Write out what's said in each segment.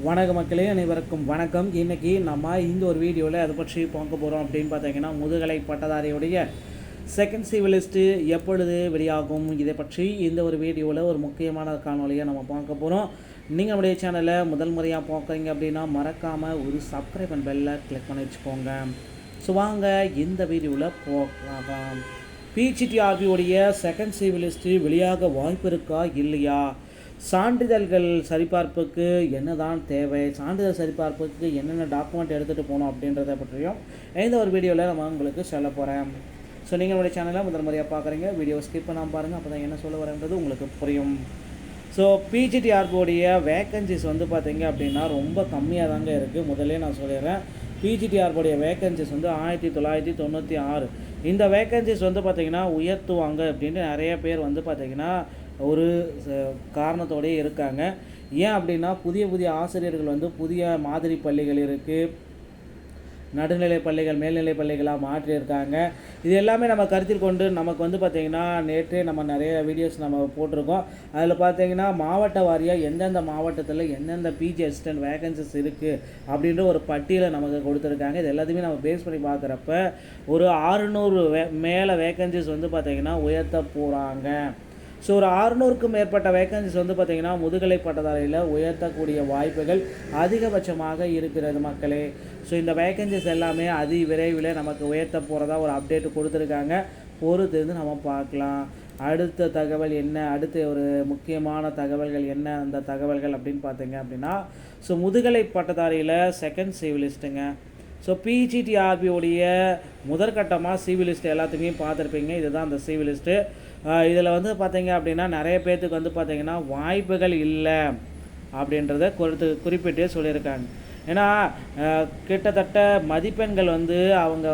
வணக்க மக்களே, அனைவருக்கும் வணக்கம். இன்றைக்கி நம்ம இந்த ஒரு வீடியோவில் அதை பற்றி பார்க்க போகிறோம் அப்படின்னு பார்த்தீங்கன்னா, முதுகலை பட்டதாரியுடைய செகண்ட் சிவில் லிஸ்ட்டு எப்பொழுது வெளியாகும், இதை பற்றி இந்த ஒரு வீடியோவில் ஒரு முக்கியமான காணொலியை நம்ம பார்க்க போகிறோம். நீங்கள் நம்முடைய சேனலை முதல் முறையாக பார்க்குறீங்க அப்படின்னா மறக்காமல் ஒரு சப்ஸ்கிரைப் அண்ட் பெல்லை கிளிக் பண்ணி வச்சுக்கோங்க. ஸோ வாங்க இந்த வீடியோவில் பார்க்கலாம். பிஜிடிஆர்பியுடைய செகண்ட் சிவில் லிஸ்ட்டு வெளியாக வாய்ப்பு இருக்கா இல்லையா, சான்றிதழ்கள் சரிபார்ப்புக்கு என்னதான் தேவை, சான்றிதழ் சரிபார்ப்புக்கு என்னென்ன டாக்குமெண்ட் எடுத்துகிட்டு போகணும் அப்படின்றத பற்றியும் இந்த ஒரு வீடியோவில் நம்ம உங்களுக்கு சொல்ல போகிறேன். ஸோ நீங்கள் நம்முடைய சேனலை முதல் முறையாக பார்க்குறீங்க, வீடியோ ஸ்கிப் பண்ணாமல் பாருங்கள், அப்போ தான் என்ன சொல்ல வரேன்றது உங்களுக்கு புரியும். ஸோ பிஜிடிஆர்பியோடைய வேக்கன்சிஸ் பார்த்தீங்க அப்படின்னா ரொம்ப கம்மியாக தாங்க இருக்குது. முதல்ல நான் சொல்லிடுறேன், பிஜிடிஆர்பியோடைய வேக்கன்சிஸ் 1996. இந்த வேக்கன்சிஸ் பார்த்திங்கன்னா உயர்த்துவாங்க அப்படின்ட்டு நிறைய பேர் பார்த்திங்கன்னா ஒரு காரணத்தோடே இருக்காங்க. ஏன் அப்படின்னா புதிய ஆசிரியர்கள் புதிய மாதிரி பள்ளிகள் இருக்குது, நடுநிலை பள்ளிகள் மேல்நிலை பள்ளிகளாக மாற்றியிருக்காங்க. இது எல்லாமே நம்ம கருத்தில் கொண்டு நமக்கு பார்த்திங்கன்னா நேற்றே நம்ம நிறைய வீடியோஸ் நம்ம போட்டிருக்கோம். அதில் பார்த்திங்கன்னா மாவட்ட வாரியாக எந்தெந்த மாவட்டத்தில் எந்தெந்த பிஜி அசிஸ்டன்ட் வேகன்சிஸ் இருக்குது அப்படின்ற ஒரு பட்டியலை நமக்கு கொடுத்துருக்காங்க. இது எல்லாத்தையுமே நம்ம பேஸ் பண்ணி பார்க்குறப்ப ஒரு 600 மேலே வேகன்சிஸ் பார்த்திங்கன்னா உயர்த்த போகிறாங்க. ஸோ ஒரு 600க்கும் மேற்பட்ட வேக்கன்சிஸ் பார்த்திங்கன்னா முதுகலை பட்டதாரியில் உயர்த்தக்கூடிய வாய்ப்புகள் அதிகபட்சமாக இருக்கிறது மக்களே. ஸோ இந்த வேக்கன்சிஸ் எல்லாமே விரைவில் நமக்கு உயர்த்த போகிறதா ஒரு அப்டேட் கொடுத்துருக்காங்க. பொறுத்து நம்ம பார்க்கலாம். அடுத்த தகவல் என்ன, அடுத்த ஒரு முக்கியமான தகவல்கள் என்ன அந்த தகவல்கள் அப்படின்னு பார்த்தீங்க அப்படின்னா, ஸோ முதுகலை பட்டதாரியில் செகண்ட் சிவில் லிஸ்ட்டுங்க. ஸோ பிஜிடிஆர்பியோடைய முதற்கட்டமாக சிவில் லிஸ்ட்டு எல்லாத்துக்குமே பார்த்துருப்பீங்க. இதுதான் அந்த சிவில் லிஸ்ட்டு. இதில் பார்த்தீங்க அப்படின்னா நிறைய பேர்த்துக்கு பார்த்தீங்கன்னா வாய்ப்புகள் இல்லை அப்படின்றத குறிப்பிட்டு சொல்லியிருக்காங்க. ஏன்னா கிட்டத்தட்ட மதிப்பெண்கள் அவங்க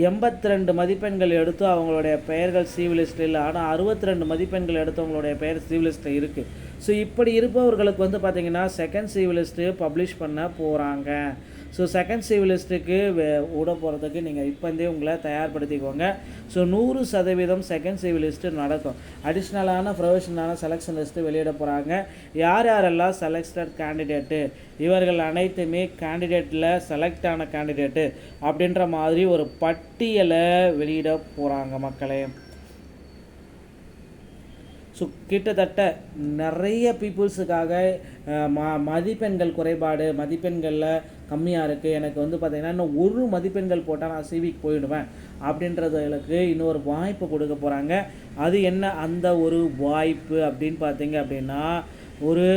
82 மதிப்பெண்கள் எடுத்து அவங்களுடைய பெயர்கள் சிவில் லிஸ்ட்டில் இல்லை, ஆனால் 62 மதிப்பெண்கள் எடுத்தவங்களுடைய பெயர் சிவில் லிஸ்ட்டில் இருக்குது. ஸோ இப்படி இருப்பவர்களுக்கு பார்த்திங்கன்னா செகண்ட் சிவில் லிஸ்ட்டு பப்ளிஷ் பண்ண போகிறாங்க. ஸோ செகண்ட் சிவில் லிஸ்ட்டுக்கு விட போகிறதுக்கு நீங்கள் இப்போந்தே உங்களை தயார்படுத்திக்கோங்க. ஸோ 100% செகண்ட் சிவில் லிஸ்ட்டு நடக்கும். அடிஷ்னலான ப்ரொஃபஷனலான செலெக்ஷன் லிஸ்ட்டு வெளியிட போகிறாங்க. யாரெல்லாம் செலக்டட் கேண்டிடேட்டு, இவர்கள் அனைத்துமே கேண்டிடேட்டில் செலக்ட் ஆன கேண்டிடேட்டு அப்படின்ற மாதிரி ஒரு பட்டியலை வெளியிட போகிறாங்க மக்களே. ஸோ கிட்டத்தட்ட நிறைய பீப்புள்ஸுக்காக மதிப்பெண்கள் குறைபாடு, மதிப்பெண்களில் கம்மியாக இருக்குது, எனக்கு பார்த்திங்கன்னா இன்னும் ஒரு மதிப்பெண்கள் போட்டால் நான் சிவிக்கு போயிடுவேன் அப்படின்றதுகளுக்கு இன்னொரு வாய்ப்பு கொடுக்க போகிறாங்க. அது என்ன அந்த ஒரு வாய்ப்பு அப்படின்னு பார்த்தீங்க அப்படின்னா, ஒரு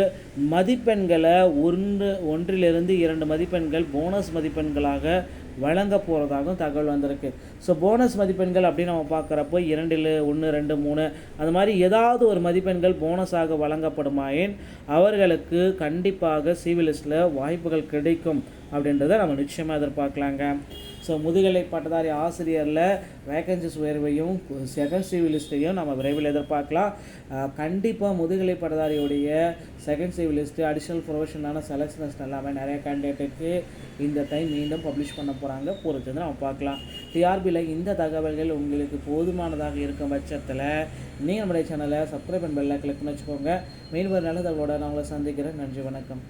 மதிப்பெண்களை 1-2 மதிப்பெண்கள் போனஸ் மதிப்பெண்களாக வழங்க போகிறதாகவும் தகவல் வந்திருக்கு. ஸோ போனஸ் மதிப்பெண்கள் அப்படின்னு நம்ம பார்க்குறப்போ 2, 1, 2, 3 அது மாதிரி ஏதாவது ஒரு மதிப்பெண்கள் போனஸாக வழங்கப்படுமாயின் அவர்களுக்கு கண்டிப்பாக சிவில் லிஸ்ட்டில் வாய்ப்புகள் கிடைக்கும் அப்படின்றத நம்ம நிச்சயமாக எதிர்பார்க்கலாங்க. ஸோ முதுகலை பட்டதாரி ஆசிரியரில் வேக்கன்சிஸ் உயர்வையும் செகண்ட் சிவில் லிஸ்ட்டையும் நம்ம விரைவில் எதிர்பார்க்கலாம். கண்டிப்பாக முதுகலை பட்டதாரியுடைய செகண்ட் சிவில் லிஸ்ட்டு அடிஷ்னல் ப்ரொஃபஷனலான செலக்ஷன் லிஸ்ட் எல்லாமே நிறைய கேண்டிடேட்டுக்கு இந்த டைம் மீண்டும் பப்ளிஷ் பண்ண போகிறாங்க. பொறுத்து நம்ம பார்க்கலாம். டிஆர்பியில் இந்த தகவல்கள் உங்களுக்கு போதுமானதாக இருக்கும் பட்சத்தில் நீங்கள் நம்முடைய சேனலை சப்ஸ்கிரைப் அண்ட் பெல்லை கிளிக் பண்ணி வச்சுக்கோங்க. மெயின் ஒரு நல்ல தகவலோட நான் உங்களை சந்திக்கிறேன். நன்றி, வணக்கம்.